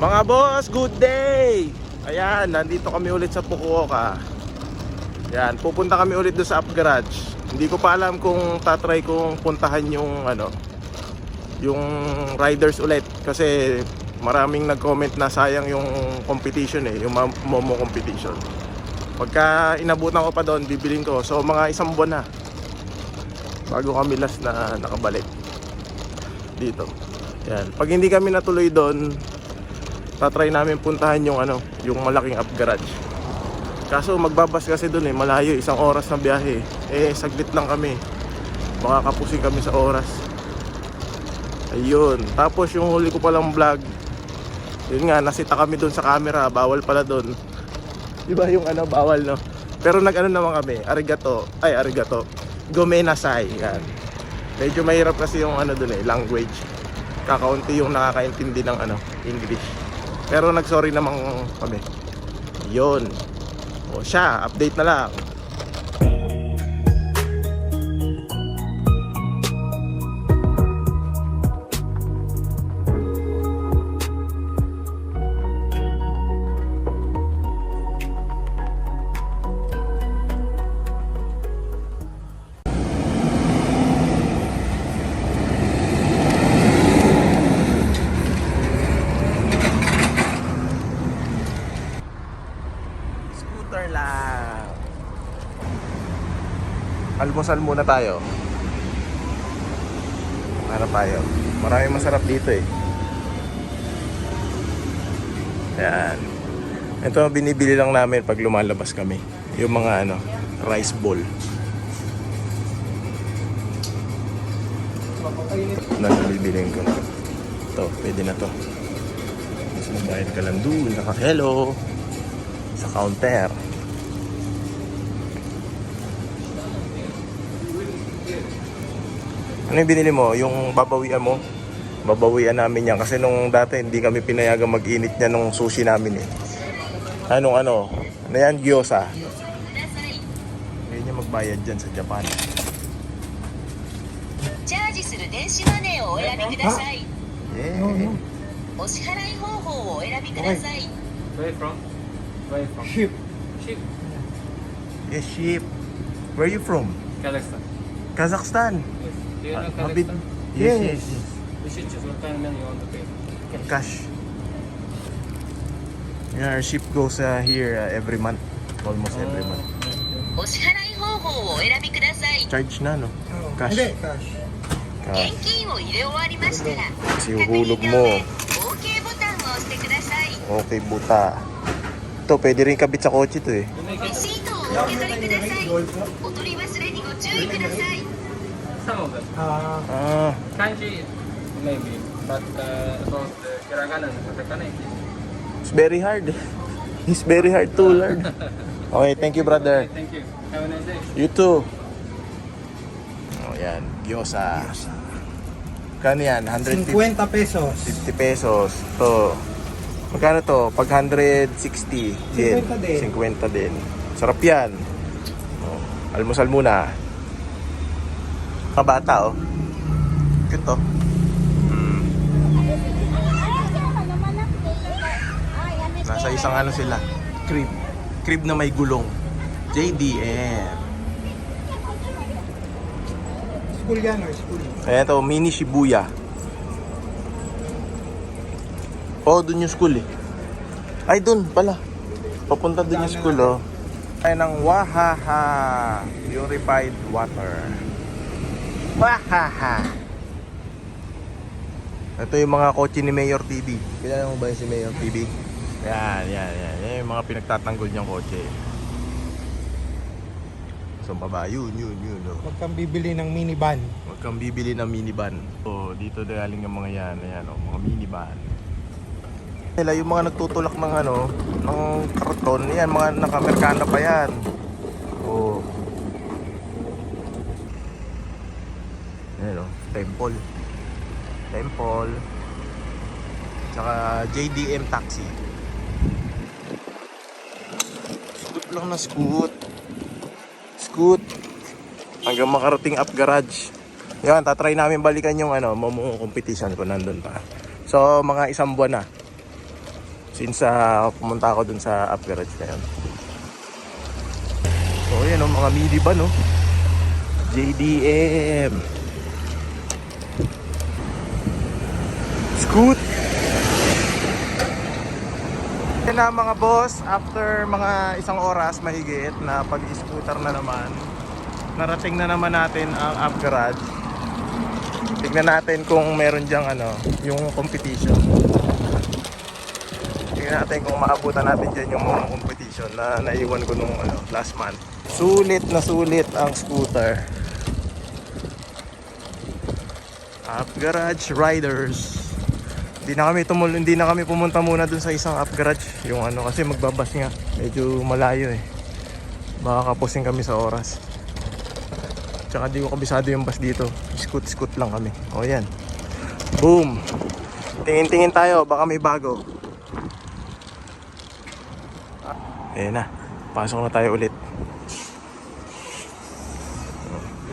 Mga boss, good day! Ayan, nandito kami ulit sa Fukuoka. Ayan, pupunta kami ulit doon sa Up Garage. Hindi ko pa alam kung tatry kong puntahan yung yung riders ulit. Kasi maraming nag-comment na sayang yung competition yung Momo competition. Pagka inabutan ko pa doon, bibilin ko. So mga isang buwan na bago kami last na nakabalik dito. Ayan, pag hindi kami natuloy doon, tatry namin puntahan yung yung malaking Up Garage. Kaso magbabas kasi doon malayo, 1 oras na biyahe. Saglit lang kami. Baka kapusing kami sa oras. Ayun. Tapos yung huli ko palang vlog, yun nga, nasita kami doon sa camera. Bawal pala doon. Diba yung bawal, no? Pero naman kami. Arigato. Gomenasai. Yan. Medyo mahirap kasi yung doon language. Kakaunti yung nakakaintindi ng English. Pero nag-sorry naman kami. Yun. O siya, update na lang. Lang. Almusal muna tayo. Ano tayo? Maraming masarap dito Yan. Ito ang binibili lang namin pag lumalabas kami. Yung mga rice bowl. Bibiliin ko. Ito, pwede na to. Mas magbayad ka lang doon. Hello! Sa counter. Ano yung binili mo? Yung babawian mo? Babawian namin yan. Kasi nung dati hindi kami pinayagang mag-init niya nung sushi namin ano yan? Gyoza. Hindi niya magbayad dyan sa Japan. Charge する電子マネーをお選びください。お支払い方法をお選びください。Where from? Ship. Ship. Yes, ship. Where are you from? Kazakhstan. Kazakhstan. Yes. Do you know Habib. Kazakhstan? Yes. You should choose what kind of money you want to pay. Cash. Yeah, our ship goes here every month. Almost every month. お支払い方法をお選びください。 Charge na, no? Cash. Hindi, cash. 現金を入れ終わりましたら、 Kasi 確 hulog 認 mo. の上 OK ボタンを押してください。 Okay, buta. Ito, pwede rin kabit sa kotse itoレシートをお受け取りください。お取り忘れにご注意ください。 Some of them. Kanji, maybe. But about the hiragana and katakana, It's very hard. It's very hard to learn. Okay, thank you, brother. thank you. Have a nice day. You too. Oh, yan. Gyoza. Kano yan? 150 50 pesos. 50 pesos. Ito. Magkano to? Pag 160 din. 50 din. 50 din. Sarap yan. Oh, almusal muna. Mga bata, Cute, Nasa isang sila. Crib. Crib na may gulong. JDM. School yan o, school. Ayan to, mini Shibuya. Dun yung school Ay, dun pala. Papunta dun yung school, Ayan ang Wahaha Purified Water. Wahaha. Ito yung mga kotse ni Mayor TV. Kilala mo ba yung si Mayor TV? Yan. Yan yung mga pinagtatanggol niyang kotse. So, baba, yun. Huwag kang bibili ng minivan. Huwag kang bibili ng minivan. So, dito galing ang mga yan. Ayan, mga minivan. Nila yung mga nagtutulak ng ng karton. Yan, mga nakamerkana pa yan. Ayan, Temple. Tsaka JDM Taxi. Scoot lang na scoot. Hanggang makarating Up Garage. Yan, tatry namin balikan yung Momo competition kung nandun pa. So, mga 1 buwan na. Since pumunta ako dun sa Up Garage na yun. So yan o, mga minivan no. JDM Scoot. Yan na mga boss, after mga isang oras mahigit na pag-scooter na naman, narating na naman natin ang Up Garage. Tignan natin kung meron dyang yung competition. Tignan natin kung maabutan natin dyan yung mga competition na naiwan ko nung last month. Sulit na sulit ang scooter. Up Garage Riders. Hindi na kami pumunta muna dun sa isang Up Garage. Yung kasi magbabas nga. Medyo malayo eh. Baka kapusin kami sa oras. Tsaka di ko kabisado yung bus dito. Scoot lang kami. O yan. Boom. Tingin-tingin tayo. Baka may bago. Ayan na. Pasok na tayo ulit.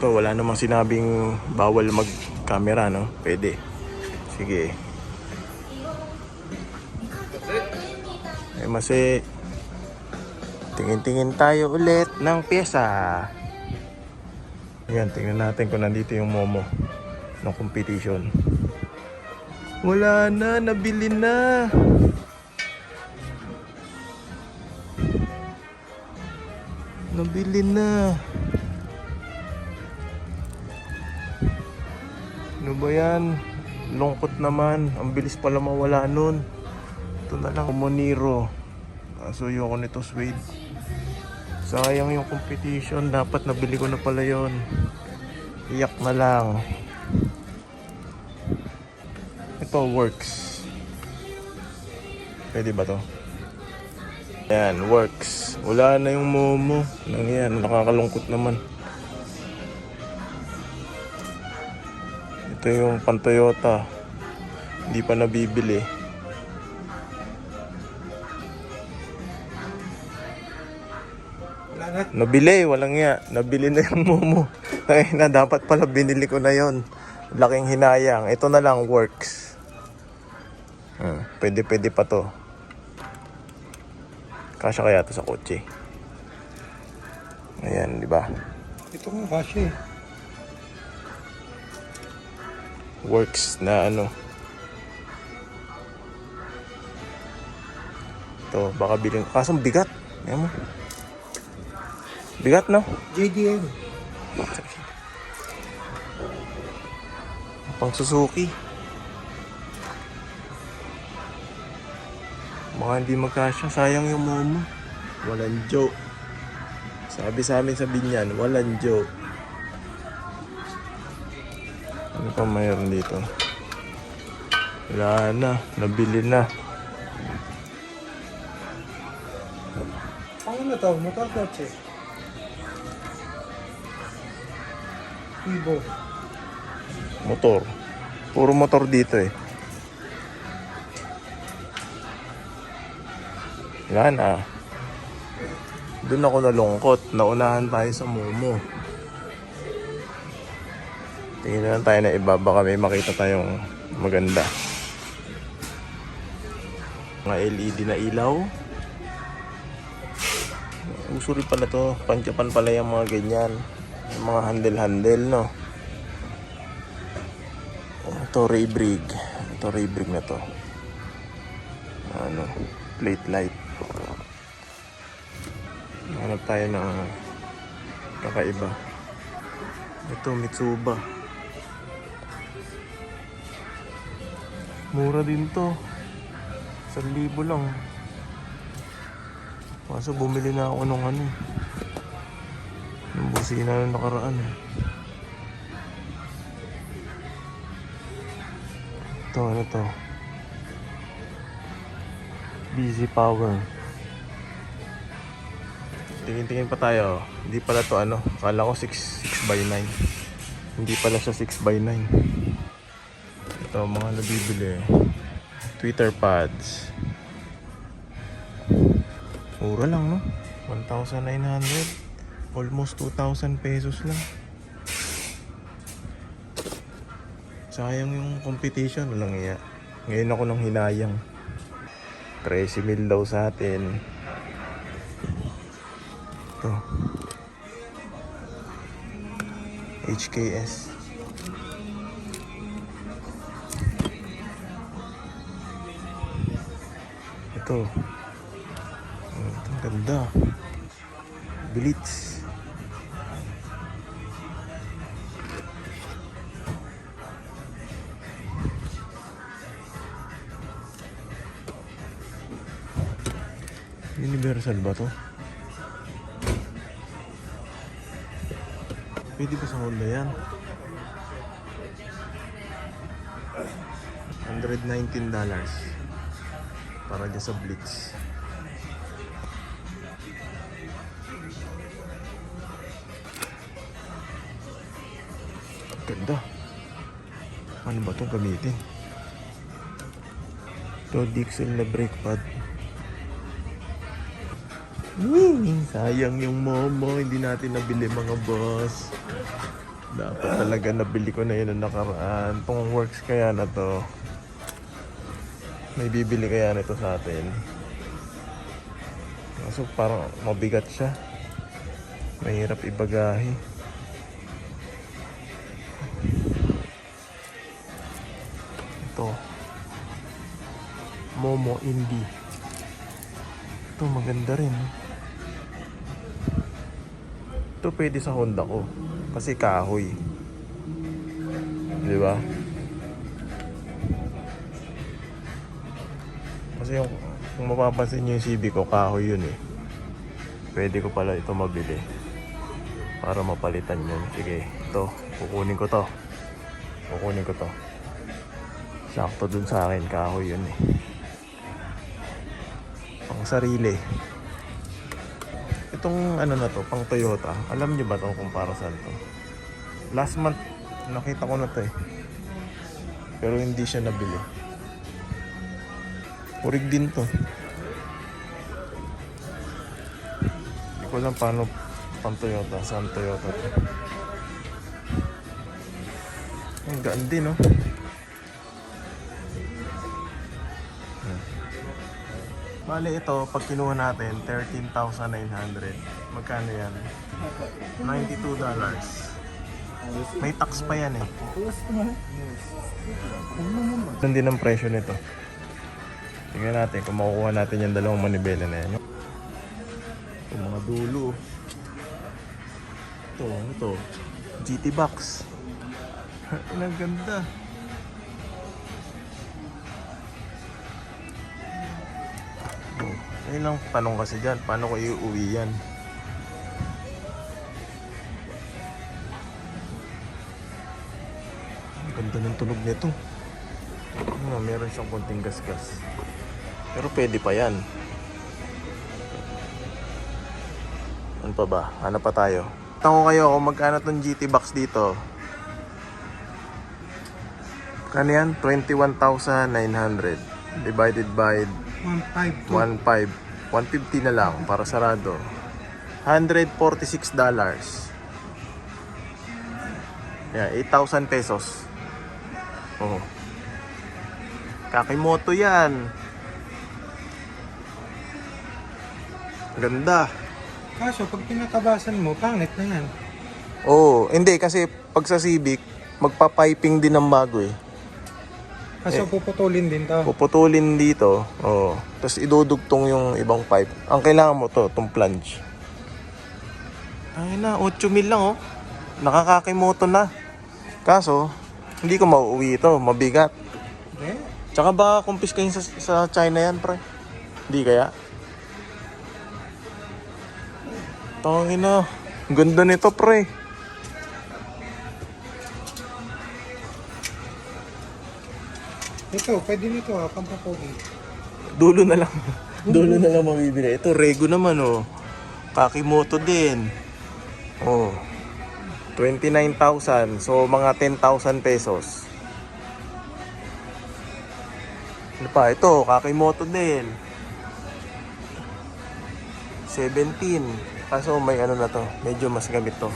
Ito, wala namang sinabing bawal mag-camera, no? Pwede. Sige. Eh, masi. Tingin-tingin tayo ulit ng pyesa. Ayan, tingnan natin kung nandito yung Momo ng competition. Wala na, nabili na. Nabili na. Ano ba yan? Lungkot naman. Ang bilis pala mawala nun. Ito na lang. Moniro. Kasuyo ko nito, Suede. Sayang yung competition. Dapat nabili ko na pala yon. Iyak na lang. Ito works. Pwede ba to? Yan, works. Wala na yung Momo. Yan, nakakalungkot naman. Ito yung pan Toyota. Hindi pa nabibili. Nabili, walang nga. Nabili na yung Momo. Ay na, dapat pala binili ko na yon. Laking hinayang. Ito na lang, works. Pwede pa to. Kasya kaya to sa kotse. Ayan, di ba? Ito nga kasi. Works na Ito, baka bilhin. Kasong bigat. Ayan mo. Bigat, no? JDM. Pang Suzuki. Baka hindi magkasya. Sayang yung Momo. Walang joke. Sabi sa amin sa Binyan, walang joke. Ano pa mayroon dito? Wala na. Nabili na. Ano na to? Motor kotse. Evo. Motor. Puro motor dito eh. Wala na. Doon ako nalungkot. Naunahan tayo sa Momo. Tingin na lang tayo na iba. Baka may makita tayong maganda. Mga LED na ilaw. Uso rin pala to. Pan-Japan pala yung mga ganyan. Yung mga handle-handle, no? Ito Ray Brig. Ito Ray Brig na to. Plate light. Hanap tayo ng kakaiba. Ito Mitsuba. Mura din to. 1,000 lang. Kaso bumili na ako nung yung busina na nakaraan eh. Ito, ano to? Busy Power. Tingin-tingin pa tayo. Hindi pala to Kala ko 6x9. Hindi pala siya 6x9. Ito, mga nabibili. Twitter pads. Mura lang, no? 1,900. Almost 2,000 pesos lang. Sayang yung competition. Walang iya. Ngayon ako nang hinayang. 13,000 daw sa atin. Ito. HKS. Ito. Ito ang ganda. Blitz. Universal ba to? Pwede pa sa Honda yan. $119 para dyan sa Blitz. Ganda. Ano ba itong gamitin? Ito, Dixon na brake pad. Sayang yung Momo, hindi natin nabili mga boss. Dapat talaga nabili ko na yun noong nakaraan. Itong works kaya na to. May bibili kaya nito sa atin. Kaso parang mabigat siya. Mahirap ibagahe. Ito. Momo Indie. Ito maganda rin. Ito pwede sa Honda ko kasi kahoy. Di ba? Kasi kung mapapansin niyo yung CB ko, kahoy yun eh. Pwede ko pala ito mabili para mapalitan yun. Sige, ito. Kukunin ko to. Sakto dun sa akin, kahoy yun eh. Pang sarili. Itong ano na to, pang Toyota. Alam niyo ba itong kung para saan to? Last month, nakita ko na to eh. Pero hindi siya nabili. Urig din to. Hindi ko alam paano pang Toyota. Saan Toyota to? Ang gaan din no? Bale ito, pag kinuha natin, 13,900. Magkano yan? $92. May tax pa yan eh. Ganun din ang presyo nito. Tingnan natin kung makukuha natin yung dalawang manibela na yan. Ito mga dulo. Ito, ano to? GT box. Ang ganda. Ayun lang tanong kasi dyan, paano ko iuwi yan? Ang ganda ng tunog nito. Meron siyang konting gas-gas. Pero pwede pa yan. Ano pa ba? Ano pa tayo? Tanong kayo kung magkano tong GT box dito. Kano yan? 21,900 divided by 1.5. 150 na lang para sarado. $146. Yeah, 8,000 pesos. Oh. Kakimoto yan. Ganda. Kaso pag pinatabasan mo, pangit na yan. Oh, hindi kasi pag sa Civic, magpa-piping din ng bago eh. Kaso puputulin din to. Puputulin dito. Oh. Tapos idudugtong yung ibang pipe. Ang kailangan mo to, itong plunge. Ay na, 8,000 lang oh. Nakakakimoto na. Kaso, hindi ko mauuwi ito. Mabigat. Okay. Tsaka ba kumpiskahin sa China yan, pre? Hindi kaya? Tangin na. Ang ganda nito, pre. Ito, pwede nito pampapogi. Dulo na lang. Dulo na lang mabibili. Ito, Rego naman, oh. Kakimoto din. Oh. 29,000. So, mga 10,000 pesos. Ano pa? Ito, Kakimoto din. 17. Kaso may ano na to. Medyo mas gamit to.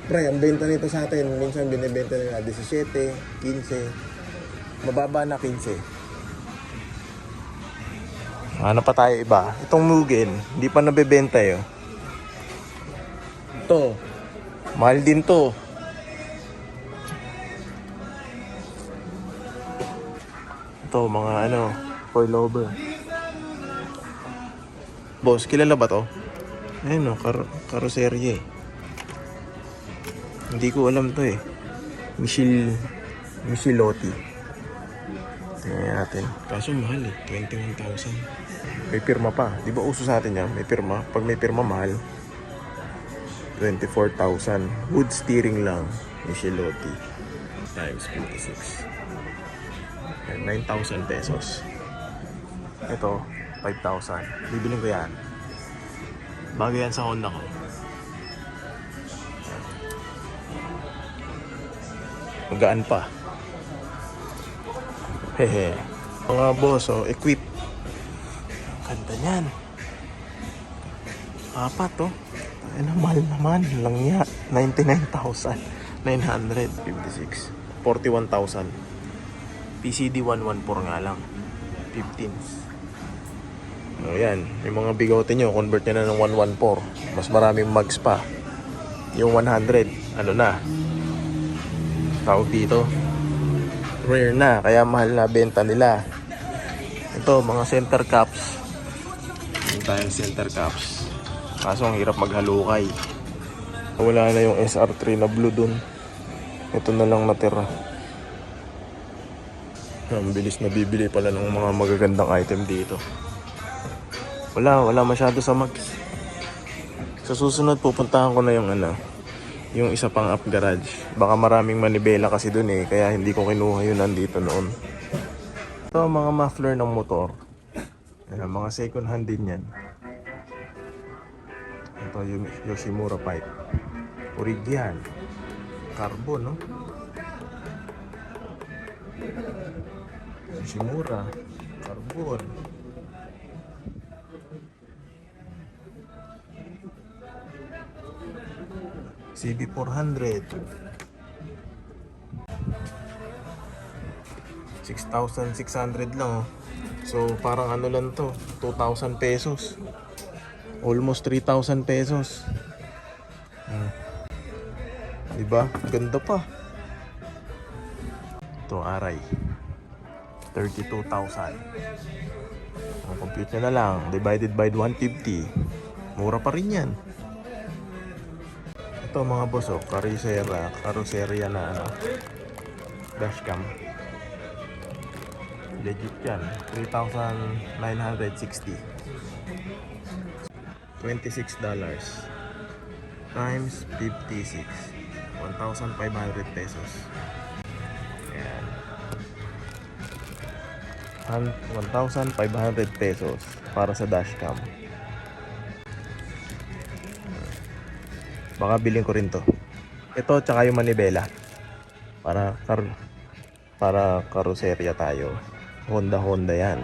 Pre, ang benta nito sa atin, minsan binibenta nila 17, 15. Mababa na 15. Ano pa tayo iba? Itong Mugen, hindi pa nabebenta yun. Ito, mahal din to. Ito, mga ano, coilover. Boss, kilala ba to? Ayun o, karoserye. Hindi ko alam to eh. Michelotti. Tingnan natin. Kaso mahal eh, 21,000. May pirma pa. Di ba uso sa atin yan? May pirma. Pag may pirma mahal. 24,000. Wood steering lang. Michelotti. Times 56. 9,000 pesos. Ito, 5,000. Bibiling ko yan. Bagay yan sa Honda ko. Magaan pa. Hehe. Mga boss, oh, equip. Ganda niyan. Apat, oh. Ano, mahal naman. Langya. 99,956. 41,000. PCD 114 nga lang. 15. O yan. Yung mga bigote nyo, convert nyo na ng 114. Mas maraming mags pa. Yung 100, ano na. Tawag dito. Rare na. Kaya mahal na benta nila. Ito, mga center caps. Yung tayong center caps. Kaso ang hirap maghalukay. Wala na yung SR3 na blue dun. Ito na lang natira. Ang bilis na bibili pala ng mga magagandang item dito. Wala masyado sa Max. Sa susunod pupuntahan ko na yung yung isa pang up garage. Baka maraming manibela kasi dun eh, kaya hindi ko kinuha yun nandito noon. Ito mga muffler ng motor. Ayan, mga second hand din yan. Ito yung Yoshimura pipe. Orig yan. Carbon, no? Yoshimura. Carbon. CB400. 6,600 lang, oh. So parang ano lang to, 2,000 pesos. Almost 3,000 pesos. Diba? Ganda pa. Ito, aray. 32,000. Complete na lang. Divided by 150. Mura pa rin yan. Ito mga boss, oh, karoserya na dashcam. Legit yan. 3,960. $26 times 56. 1,500 pesos. Ayan. 1,500 pesos para sa dashcam. Baka bilhin ko rin to. Ito tsaka yung manibela. Para karoserya tayo. Honda yan.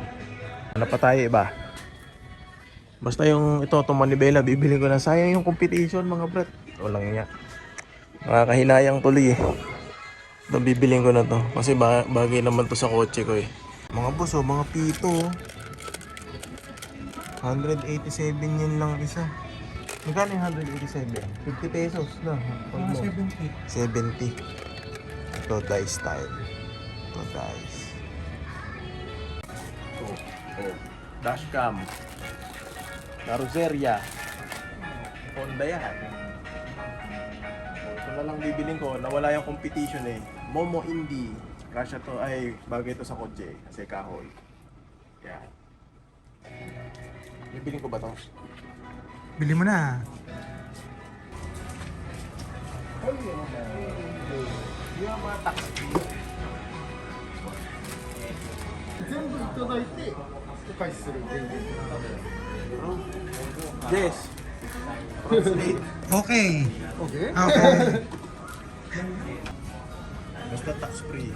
Ano pa tayo iba? Basta yung itong manibela, bibili ko na. Sayang yung competition mga brat. Walang niya. Nakakahinayang tuloy eh. Ito bibiling ko na to. Kasi bagay naman to sa kotse ko eh. Mga boss, oh, mga pito. 187 yun lang isa. Magkano yung 187? 50 pesos na. Mga 70. 70. Ito dice style. Ito dice. Dashcam. Karoserya. Honda yan. Ito na lang bibiling ko. Nawala yung competition eh. Momo Indie. Kasya to. Ay, bagay to sa kotse. Kasi kahoy. Yan. Bibiling ko ba to? Bili mo na. Yung mga taxi. Yes. Okay. Okay. Okay. Basta tax free.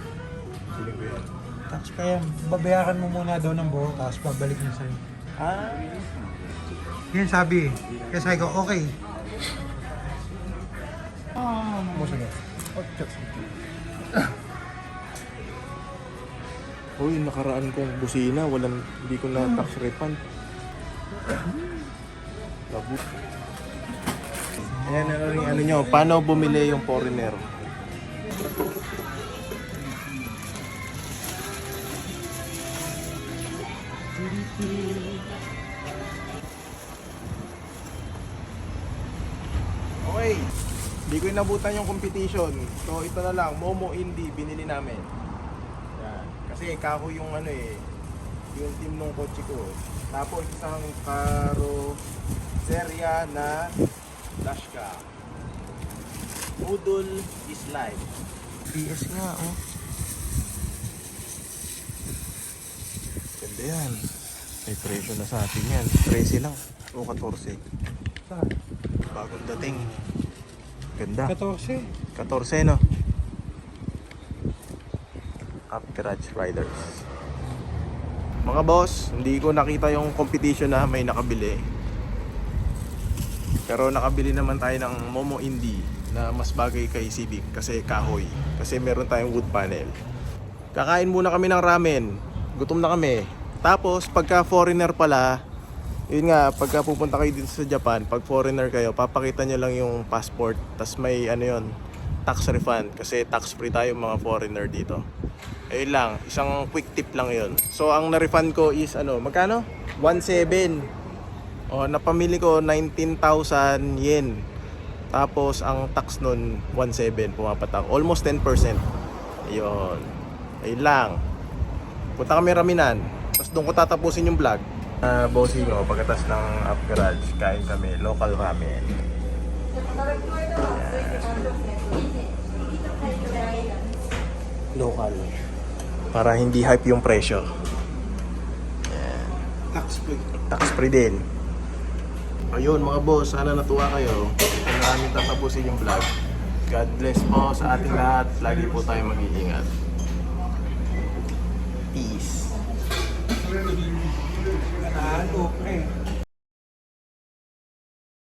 Bibiling ko yan. Tax pa yan. Babayaran mo muna daw ng buo, tapos babalik mo sa'yo. Ah. Yan sabi. Kaya sabi ko, okay. Uy, nakaraan kong busina, hindi ko na tax refund. Labot. Ayan, ano nyo, paano bumili yung foreigner? Okay, hindi ko inabutan yung competition. So ito na lang, Momo Indie, binili namin. Yan. Kasi kako yung yung team ng kotse ko. Tapos isang Carrozzeria na dashcam. Noodle is life. PS nga, oh. Ganda yan. May presyo na sa atin yan. 13 lang. O 14. Saan? Bagong dating. Ganda. 14. 14, no? Up Garage Riders. Mga boss, hindi ko nakita yung competition na may nakabili. Pero nakabili naman tayo ng Momo Indie na mas bagay kay Civic kasi kahoy. Kasi meron tayong wood panel. Kakain muna kami ng ramen. Gutom na kami. Tapos pagka foreigner pala, yun nga, pagka pupunta kayo dito sa Japan, pag foreigner kayo, papakita nyo lang yung passport. Tas may tax refund. Kasi tax free tayo mga foreigner dito. Ayun lang, isang quick tip lang yun. So ang na-refund ko is magkano? 1,700. O, napamili ko 19,000 yen. Tapos ang tax nun 1,700 pumapatak. Almost 10%. Ayun. Ayun lang. Punta kami Raminan. Tapos doon ko tatapusin yung vlog. Bossing ko, pagkatas ng Up Garage, kain kami local ramen. Local. Para hindi hype yung presyo. Yan. Tax free. Tax free din. Ayun mga boss, sana natuwa kayo. Ito na namin tatapusin yung vlog. God bless po sa ating lahat. Lagi po tayo mag-iingat. Peace. Okay.